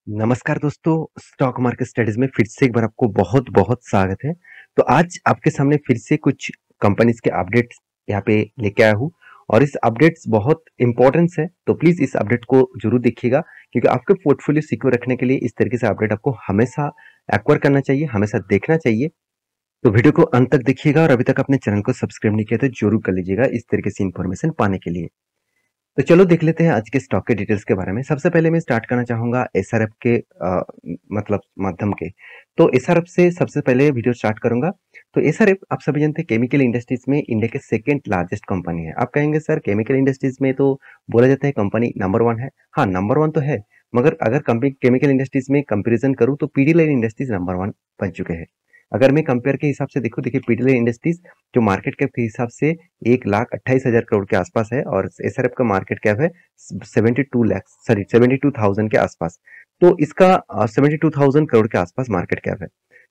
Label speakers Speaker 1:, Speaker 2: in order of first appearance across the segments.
Speaker 1: नमस्कार दोस्तों, stock market studies में फिर से एक बार आपको बहुत-बहुत स्वागत है। तो आज आपके सामने फिर से कुछ कंपनीज के अपडेट्स यहाँ पे लेके आया हूँ और इस अपडेट्स बहुत इंपॉर्टेंस है, तो प्लीज़ इस अपडेट को ज़रूर देखिएगा क्योंकि आपके पोर्टफोलियो सिक्योर रखने के लिए इस तरीके से अपडेट आपको हमेशा एक्वायर करना चाहिए, हमेशा देखना चाहिए। तो वीडियो को अंत तक देखिएगा और अभी तक अपने चैनल को सब्सक्राइब नहीं किया तो ज़रूर कर लीजिएगा इस तरीके से इन्फॉर्मेशन पाने के लिए। तो चलो देख लेते हैं आज के स्टॉक के डिटेल्स के बारे में। सबसे पहले मैं स्टार्ट करना चाहूँगा एसआरएफ के मतलब माध्यम के। तो एसआरएफ से सबसे पहले वीडियो स्टार्ट करूँगा। तो एसआरएफ आप सभी जानते हैं केमिकल इंडस्ट्रीज में इंडिया के सेकंड लार्जेस्ट कंपनी है। आप कहेंगे सर केमिकल इंडस्ट्रीज में तो बोला जाता है कंपनी नंबर 1 है। हाँ, नंबर 1 तो है, मगर अगर केमिकल इंडस्ट्रीज में कंपैरिजन करूँ तो पीडीलाइन इंडस्ट्रीज नंबर 1 बन चुके हैं। अगर मैं कंपेयर के हिसाब से देखूँ, देखिए पीडीलाइन इंडस्ट्रीज जो मार्केट कैप के हिसाब से 1,28,000 करोड़ के आसपास है और एसआरएफ का मार्केट कैप है 72,000 के आसपास। तो इसका 72,000 करोड़ के आसपास मार्केट कैप है।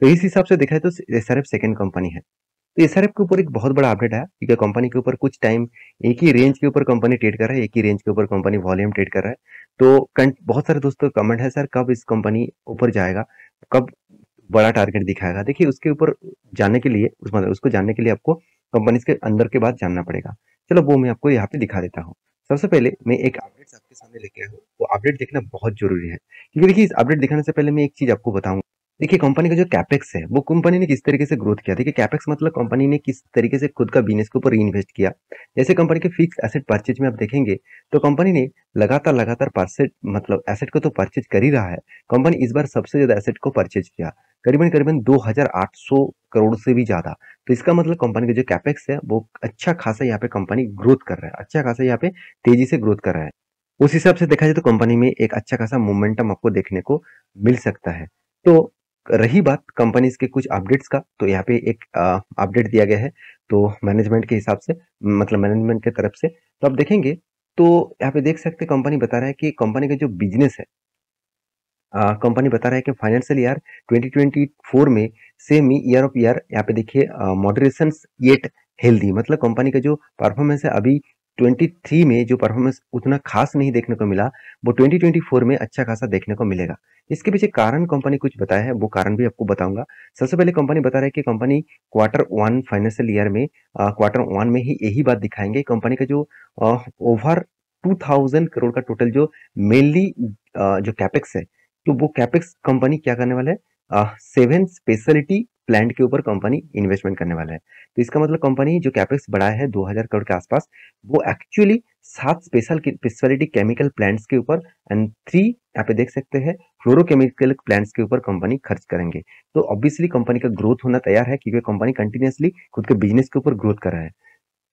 Speaker 1: तो इस हिसाब से देखा है तो एसआरएफ सेकंड कंपनी है। तो एसआरएफ के ऊपर एक बहुत बड़ा अपडेट आया क्योंकि कंपनी के ऊपर कुछ टाइम एक ही रेंज के ऊपर कंपनी ट्रेड कर रहा है, एक ही रेंज के ऊपर कंपनी वॉल्यूम ट्रेड कर रहा है। तो बहुत सारे दोस्तों का कमेंट है, सर कब इस कंपनी ऊपर जाएगा, कब बड़ा टारगेट दिखाएगा। देखिए उसके ऊपर जानने के लिए उसको जानने के लिए आपको कंपनीज के अंदर के बात जानना पड़ेगा। चलो वो मैं आपको यहाँ पे दिखा देता हूँ। सबसे पहले मैं एक अपडेट आपके सामने लेके आया हूँ, वो अपडेट देखना बहुत जरूरी है क्योंकि देखिए इस अपडेट दिखाने से पहले मैं एक चीज आपको बताऊंगा। देखिए कंपनी का जो कैपेक्स है वो कंपनी ने किस तरीके से ग्रोथ किया। देखिए कैपेक्स मतलब कंपनी ने किस तरीके से खुद का बिजनेस के ऊपर इन्वेस्ट किया। जैसे कंपनी के फिक्स एसेट परचेज में आप देखेंगे तो कंपनी ने लगातार परचेज मतलब एसेट को तो परचेज कर ही रहा है। कंपनी इस बार सबसे ज्यादा एसेट को परचेज किया, करीबन 2,800 करोड़ से भी ज्यादा। तो इसका मतलब कंपनी का जो कैपेक्स है वो अच्छा खासा यहाँ पे कंपनी ग्रोथ कर रहा है, अच्छा खासा यहाँ पे तेजी से ग्रोथ कर रहा है। उस हिसाब से देखा जाए तो कंपनी में एक अच्छा खासा मोमेंटम आपको देखने को मिल सकता है। तो रही बात कंपनीज के कुछ अपडेट्स का, तो यहाँ पे एक अपडेट दिया गया है तो मैनेजमेंट के हिसाब से, मतलब मैनेजमेंट की तरफ से। तो आप देखेंगे तो यहाँ पे देख सकते कंपनी बता रहा है कि कंपनी का जो बिजनेस है, कंपनी बता रहा है कि फाइनेंशियल ईयर 2024 में सेम ईयर ऑफ ईयर यहाँ पे देखिए मॉडरेशन येट हेल्दी, मतलब कंपनी का जो परफॉर्मेंस है अभी 23 में जो परफॉर्मेंस उतना खास नहीं देखने को मिला, वो 2024 में अच्छा खासा देखने को मिलेगा। इसके पीछे कारण कंपनी कुछ बताया है, वो कारण भी आपको बताऊंगा। सबसे पहले कंपनी बता रहा है कि कंपनी Q1 फाइनेंशियल ईयर में Q1 में ही यही बात दिखाएंगे। कंपनी का जो ओवर 2000 करोड़ का टोटल जो मेनली जो कैपेक्स है, तो वो कैपेक्स कंपनी क्या करने वाला है, 7 स्पेशलिटी प्लांट के ऊपर कंपनी इन्वेस्टमेंट करने वाला है। तो इसका मतलब कंपनी जो कैपेक्स बढ़ाया है 2000 करोड़ के आसपास, वो एक्चुअली 7 स्पेशलिटी केमिकल प्लांट्स के ऊपर एंड 3 यहाँ पे देख सकते हैं फ्लोरोकेमिकल प्लांट्स के ऊपर कंपनी खर्च करेंगे। तो ऑब्वियसली कंपनी का ग्रोथ होना तैयार है क्योंकि कंपनी कंटिन्यूसली खुद के बिजनेस के ऊपर ग्रोथ कर रहा है।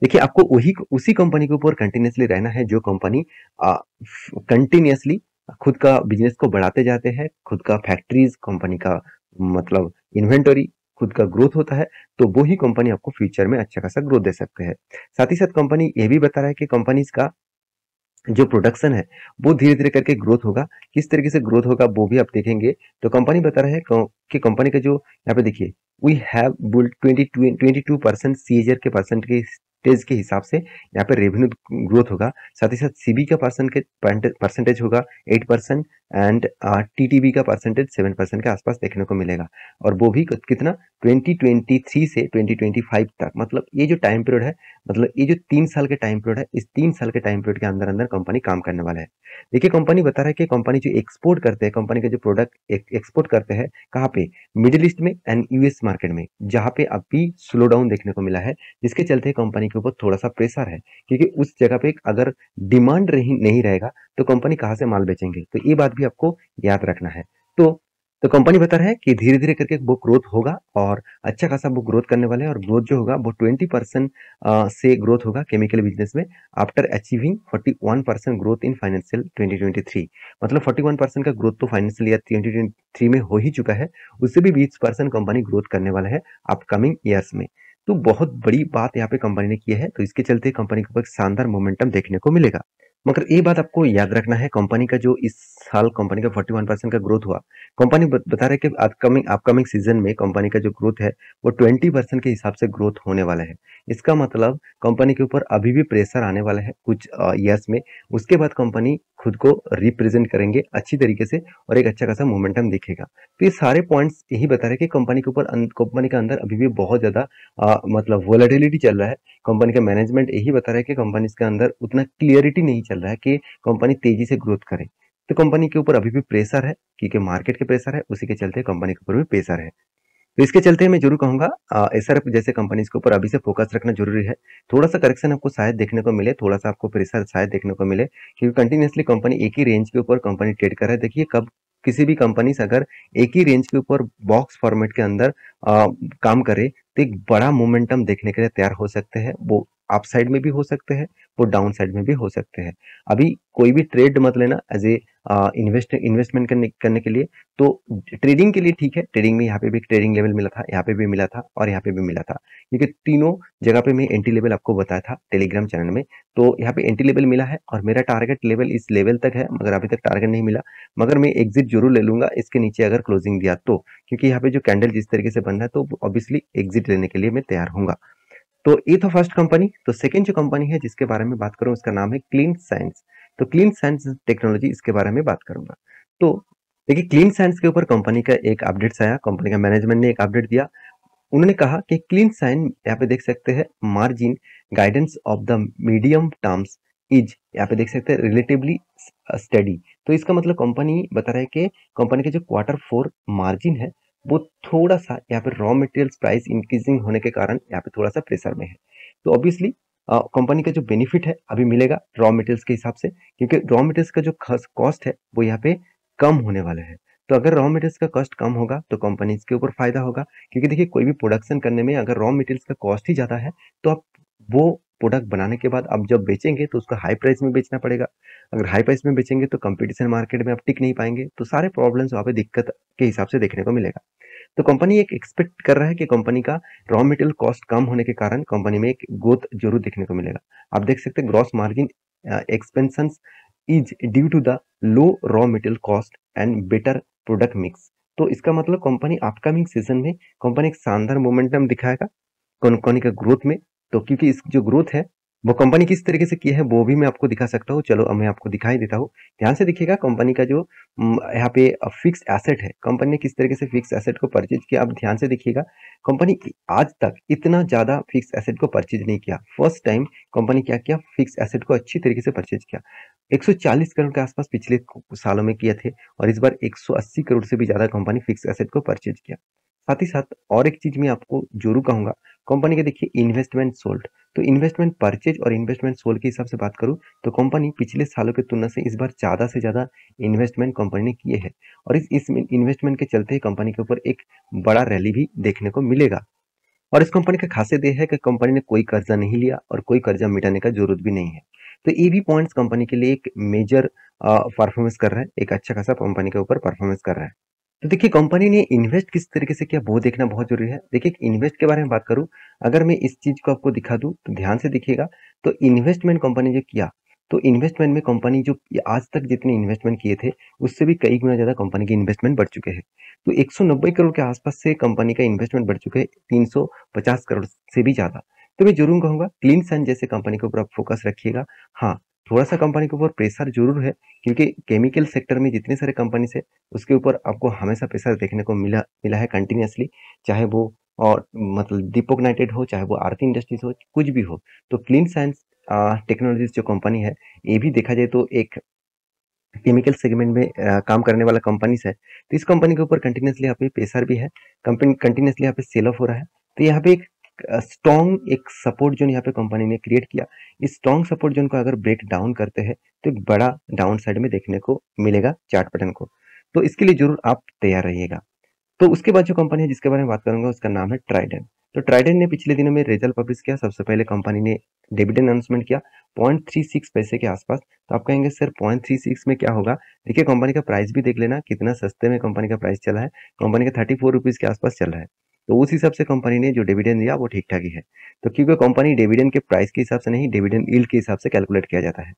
Speaker 1: देखिए आपको वही उसी कंपनी के ऊपर कंटिन्यूसली रहना है जो कंपनी कंटिन्यूसली खुद का बिजनेस को बढ़ाते जाते हैं, खुद का फैक्ट्रीज, कंपनी का मतलब इन्वेंटरी, खुद का ग्रोथ होता है। तो वो ही कंपनी आपको फ्यूचर में अच्छा खासा ग्रोथ दे सकते हैं। साथ ही साथ कंपनी ये भी बता रहा है कि कंपनीज का जो प्रोडक्शन है वो धीरे धीरे करके ग्रोथ होगा। किस तरीके से ग्रोथ होगा वो भी आप देखेंगे। तो कंपनी बता रहा है कि कंपनी का जो यहाँ पे देखिए वी हैव बुल्ड 22% सीएजर के परसेंटेज के हिसाब से यहाँ पे रेवेन्यू ग्रोथ होगा। साथ ही साथ सीबी का परसेंटेज होगा 8% एंड टीटीबी का परसेंटेज 7% के आसपास देखने को मिलेगा। और वो भी कितना 2023 से 2025 तक, मतलब ये जो टाइम पीरियड है, मतलब ये जो 3 साल के टाइम पीरियड है, इस 3 साल के टाइम पीरियड के अंदर अंदर कंपनी काम करने वाला है। देखिए कंपनी बता रहा है कि कंपनी जो एक्सपोर्ट करते हैं, कंपनी का जो प्रोडक्ट एक्सपोर्ट करते हैं कहाँ पे, मिडिल ईस्ट में एंड यूएस मार्केट में, जहाँ पे अभी स्लो डाउन देखने को मिला है, जिसके चलते कंपनी के ऊपर थोड़ा सा प्रेशर है क्योंकि उस जगह पे अगर डिमांड नहीं रहेगा तो कंपनी कहाँ से माल बेचेंगे। तो ये बात भी आपको याद रखना है। तो कंपनी बता रहा है कि धीरे धीरे करके वो ग्रोथ होगा और अच्छा खासा वो ग्रोथ करने वाले हैं और ग्रोथ जो होगा वो 20% से ग्रोथ होगा केमिकल बिजनेस में after achieving 41% growth in financial 2023। मतलब 41% का ग्रोथ तो फाइनेंशियल ईयर 2023 में हो ही चुका है, उससे भी 20% कंपनी ग्रोथ करने वाला है अपकमिंग ईयर्स में। तो बहुत बड़ी बात यहाँ पे कंपनी ने की है, तो इसके चलते कंपनी को एक शानदार मोमेंटम देखने को मिलेगा। मगर ये बात आपको याद रखना है, कंपनी का जो इस साल कंपनी का 41% का ग्रोथ हुआ, कंपनी बता रहा है कि अपकमिंग सीजन में कंपनी का जो ग्रोथ है वो 20% के हिसाब से ग्रोथ होने वाला है। इसका मतलब कंपनी के ऊपर अभी भी प्रेशर आने वाला है कुछ ईयर्स में। उसके बाद कंपनी खुद को रिप्रेजेंट करेंगे अच्छी तरीके से और एक अच्छा खासा मोमेंटम दिखेगा। तो ये सारे पॉइंट्स यही बता रहे हैं कि कंपनी के ऊपर कंपनी के अंदर अभी भी बहुत ज़्यादा मतलब वोलेटिलिटी चल रहा है। कंपनी का मैनेजमेंट यही बता रहा है कि कंपनी के अंदर उतना क्लियरिटी नहीं चल रहा है कि कंपनी तेजी से ग्रोथ करे। तो कंपनी के ऊपर अभी भी प्रेशर है, क्योंकि मार्केट के प्रेशर है, उसी के चलते कंपनी के ऊपर भी प्रेशर है। तो इसके चलते मैं ज़रूर कहूँगा एसआरएफ जैसे कंपनीज़ के ऊपर अभी से फ़ोकस रखना ज़रूरी है। थोड़ा-सा करेक्शन आपको शायद देखने को मिले, थोड़ा-सा आपको प्रेशर शायद देखने को मिले, क्योंकि कंटीन्यूअसली कंपनी एक ही रेंज के ऊपर कंपनी ट्रेड कर रहा है। देखिए कब किसी भी कंपनी से अगर एक ही रेंज के ऊपर बॉक्स फॉर्मेट के अंदर काम करे, तो एक बड़ा मोमेंटम देखने के लिए तैयार हो सकते हैं। वो अप साइड में भी हो सकते हैं, वो डाउन साइड में भी हो सकते हैं। अभी कोई भी ट्रेड मत लेना एज़ ए इन्वेस्टमेंट करने के लिए। तो ट्रेडिंग के लिए ठीक है, ट्रेडिंग में यहाँ पे भी ट्रेडिंग लेवल मिला था, यहाँ पे भी मिला था और यहाँ पे भी मिला था, क्योंकि तीनों जगह पे मैं एंट्री लेवल आपको बताया था टेलीग्राम चैनल में। तो यहाँ पे एंट्री लेवल मिला है और मेरा टारगेट लेवल इस लेवल तक है, मगर अभी तक टारगेट नहीं मिला, मगर मैं एग्जिट जरूर ले लूंगा इसके नीचे अगर क्लोजिंग दिया तो, क्योंकि यहाँ पे जो कैंडल जिस तरीके से बन रहा है तो ऑब्वियसली एग्जिट लेने के लिए मैं तैयार हूँ। तो ये था फर्स्ट कंपनी। तो सेकंड जो कंपनी है जिसके बारे में बात करूं उसका नाम है क्लीन साइंस। तो क्लीन साइंस टेक्नोलॉजी, इसके बारे में बात करूंगा। तो देखिए क्लीन साइंस के ऊपर कंपनी का एक अपडेट्स आया, कंपनी का मैनेजमेंट ने एक अपडेट दिया। उन्होंने कहा कि क्लीन साइन, यहाँ पे देख सकते हैं margin guidance of the medium terms is, यहाँ पे देख सकते हैं रिलेटिवली स्टडी। तो इसका मतलब कंपनी बता रहा है कि कंपनी के जो Q4 मार्जिन है वो थोड़ा सा यहाँ पे रॉ मटेरियल्स प्राइस इंक्रीजिंग होने के कारण यहाँ पे थोड़ा सा प्रेशर में है। तो ऑब्वियसली कंपनी का जो बेनिफिट है अभी मिलेगा रॉ मटेरियल्स के हिसाब से, क्योंकि रॉ मटेरियल्स का जो कॉस्ट है वो यहाँ पे कम होने वाला है। तो अगर रॉ मटेरियल्स का कॉस्ट कम होगा तो कंपनी के ऊपर फायदा होगा, क्योंकि देखिए कोई भी प्रोडक्शन करने में अगर रॉ मटेरियल्स का कॉस्ट ही ज़्यादा है तो आप वो प्रोडक्ट बनाने के बाद आप जब बेचेंगे तो उसको हाई प्राइस में बेचना पड़ेगा। अगर हाई प्राइस में बेचेंगे तो कंपटीशन मार्केट में आप टिक नहीं पाएंगे, तो सारे प्रॉब्लम्स वहाँ पे दिक्कत के हिसाब से देखने को मिलेगा। तो कंपनी एक एक्सपेक्ट कर रहा है कि कंपनी का रॉ मटेरियल कॉस्ट कम होने के कारण कंपनी में एक ग्रोथ जरूर देखने को मिलेगा। आप देख सकते हैं gross margin expansion is due to the low raw material cost and better product mix. तो इसका मतलब कंपनी अपकमिंग सीजन में कंपनी एक शानदार मोमेंटम दिखाएगा कंपनी का ग्रोथ में। तो क्योंकि इस जो ग्रोथ है वो कंपनी किस तरीके से की है वो भी मैं आपको दिखा सकता हूँ। चलो अब मैं आपको दिखाई देता हूँ। ध्यान से देखिएगा कंपनी का जो यहाँ पे फिक्स एसेट है, कंपनी ने किस तरीके से फिक्स एसेट को परचेज किया। अब ध्यान से देखिएगा कंपनी आज तक इतना ज्यादा फिक्स एसेट को परचेज नहीं किया। फर्स्ट टाइम कंपनी क्या किया, फिक्स एसेट को अच्छी तरीके से परचेज किया। 140 करोड़ के आसपास पिछले सालों में किए थे और इस बार 180 करोड़ से भी ज्यादा कंपनी फिक्स एसेट को परचेज किया। साथ ही साथ और एक चीज मैं आपको जरूर कहूंगा, कंपनी के देखिए इन्वेस्टमेंट सोल्ड। तो इन्वेस्टमेंट परचेज और इन्वेस्टमेंट सोल्ड के हिसाब से बात करूं तो कंपनी पिछले सालों की तुलना से इस बार ज्यादा से ज्यादा इन्वेस्टमेंट कंपनी ने किए हैं और इस इन्वेस्टमेंट के चलते कंपनी के ऊपर एक बड़ा रैली भी देखने को मिलेगा। और इस कंपनी का खासियत यह है कि कंपनी ने कोई कर्जा नहीं लिया और कोई कर्जा मिटाने का जरूरत भी नहीं है। तो ये भी पॉइंट्स कंपनी के लिए एक मेजर परफॉर्मेंस कर रहा है, एक अच्छा खासा कंपनी के ऊपर परफॉर्मेंस कर रहा है। तो देखिए कंपनी ने इन्वेस्ट किस तरीके से किया वो देखना बहुत जरूरी है। देखिए इन्वेस्ट के बारे में बात करूं, अगर मैं इस चीज को आपको दिखा दूं तो ध्यान से देखिएगा। तो इन्वेस्टमेंट कंपनी जो किया, तो इन्वेस्टमेंट में कंपनी जो आज तक जितने इन्वेस्टमेंट किए थे उससे भी कई गुना ज्यादा कंपनी के इन्वेस्टमेंट बढ़ चुके हैं। तो 190 करोड़ के आसपास से कंपनी का इन्वेस्टमेंट बढ़ चुके हैं 350 करोड़ से भी ज्यादा। तो मैं जरूर कहूंगा क्लीन सन जैसे कंपनी के ऊपर आप फोकस रखिएगा। हाँ, थोड़ा सा कंपनी के ऊपर प्रेशर जरूर है, क्योंकि केमिकल सेक्टर में जितने सारे कंपनी है उसके ऊपर आपको हमेशा प्रेशर देखने को मिला मिला है कंटिन्यूअसली, चाहे वो और मतलब दीपक नाइटेड हो, चाहे वो आरती इंडस्ट्रीज हो, कुछ भी हो। तो क्लीन साइंस टेक्नोलॉजीज जो कंपनी है ये भी देखा जाए तो एक केमिकल सेगमेंट में काम करने वाला कंपनीज है। तो इस कंपनी के ऊपर कंटिन्यूअसली यहाँ पे प्रेशर भी है, कंपनी कंटिन्यूअसली यहाँ पे सेल ऑफ हो रहा है। तो यहाँ पे एक स्ट्रॉन्ग एक सपोर्ट जोन यहाँ पे कंपनी ने क्रिएट किया। इस स्ट्रॉन्ग सपोर्ट जोन को अगर ब्रेक डाउन करते हैं तो एक बड़ा डाउन साइड में देखने को मिलेगा चार्ट पैटर्न को। तो इसके लिए जरूर आप तैयार रहिएगा। तो उसके बाद जो कंपनी है जिसके बारे में बात करूंगा उसका नाम है ट्राइडेंट। तो ट्राइडेंट ने पिछले दिनों में रिजल्ट पब्लिश किया। सबसे पहले कंपनी ने डिविडेंड अनाउंसमेंट किया 0.36 पैसे के आसपास। तो आप कहेंगे सर 0.36 में क्या होगा। देखिए कंपनी का प्राइस भी देख लेना कितना सस्ते में कंपनी का प्राइस चला है। कंपनी का 34 रुपीज के आसपास चल रहा है। तो उस हिसाब से कंपनी ने जो डिविडेंड दिया वो ठीक ठाक ही है। तो क्योंकि कंपनी डिविडेंड के प्राइस के हिसाब से नहीं, डिविडेंड यील्ड के हिसाब से कैलकुलेट किया जाता है।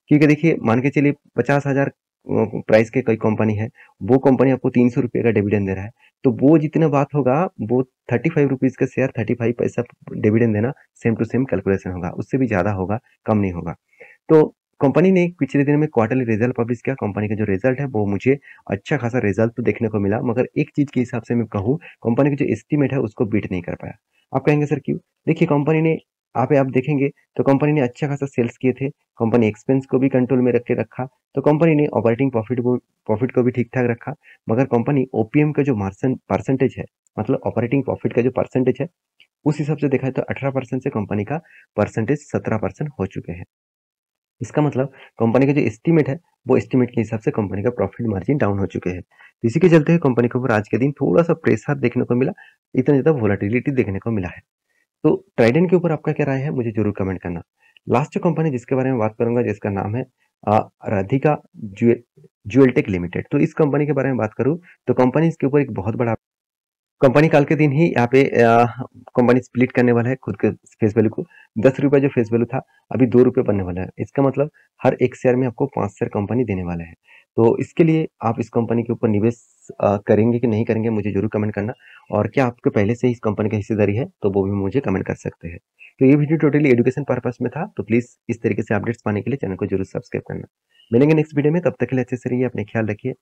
Speaker 1: क्योंकि देखिए मान के चलिए 50,000 प्राइस के कोई कंपनी है, वो कंपनी आपको 300 रुपये का डिविडेंड दे रहा है, तो वो जितना बात होगा वो 35 रुपीज का शेयर 35 पैसा डिविडेंड देना सेम टू सेम कैलकुलेशन होगा, उससे भी ज्यादा होगा, कम नहीं होगा। तो कंपनी ने पिछले दिन में क्वार्टरली रिजल्ट पब्लिश किया। कंपनी का जो रिजल्ट है वो मुझे अच्छा खासा रिजल्ट तो देखने को मिला, मगर एक चीज के हिसाब से मैं कहूँ, कंपनी की जो एस्टीमेट है उसको बीट नहीं कर पाया। आप कहेंगे सर क्यों? देखिए कंपनी ने, आप देखेंगे तो कंपनी ने अच्छा खासा सेल्स किए थे, कंपनी एक्सपेंस को भी कंट्रोल में रख के रखा, तो कंपनी ने ऑपरेटिंग प्रॉफिट को भी ठीक ठाक रखा। मगर कंपनी ओपीएम का जो मार्सन परसेंटेज है, मतलब ऑपरेटिंग प्रॉफिट का जो परसेंटेज है, उस हिसाब से देखा है तो 18% से कंपनी का परसेंटेज 17% हो चुके हैं। इसका मतलब कंपनी का जो एस्टीमेट है, वो एस्टीमेट के हिसाब से कंपनी का प्रॉफिट मार्जिन डाउन हो चुके हैं। तो इसी के चलते हुए कंपनी के ऊपर आज के दिन थोड़ा-सा प्रेशर देखने को मिला, इतना ज़्यादा वोलेटिलिटी देखने को मिला है। तो ट्राइडेंट के ऊपर आपका क्या राय है? मुझे ज़रूर कमेंट करना। लास्ट जो कंपनी जिसके बारे में बात करूँगा, जिसका नाम है राधिका ज्वेलटेक लिमिटेड। तो इस कंपनी के बारे में बात करूँ, तो कंपनी इसके ऊपर एक बहुत बड़ा, कंपनी कल के दिन ही यहाँ पे कंपनी स्प्लिट करने वाला है खुद के फेस वैल्यू को। ₹10 जो फेस वैल्यू था, अभी ₹2 बनने वाला है। इसका मतलब हर एक शेयर में आपको 5 शेयर कंपनी देने वाला है। तो इसके लिए आप इस कंपनी के ऊपर निवेश करेंगे कि नहीं करेंगे, मुझे ज़रूर कमेंट करना। और क्या आपके पहले से ही इस कंपनी का हिस्सेदारी है, तो वो भी मुझे कमेंट कर सकते हैं। तो ये वीडियो टोटली एजुकेशन पर्पस में था, तो प्लीज़ इस तरीके से अपडेट्स पाने के लिए चैनल को ज़रूर सब्सक्राइब करना। मिलेंगे नेक्स्ट वीडियो में, तब तक के लिए अच्छे से रहिए, अपने ख्याल रखिए।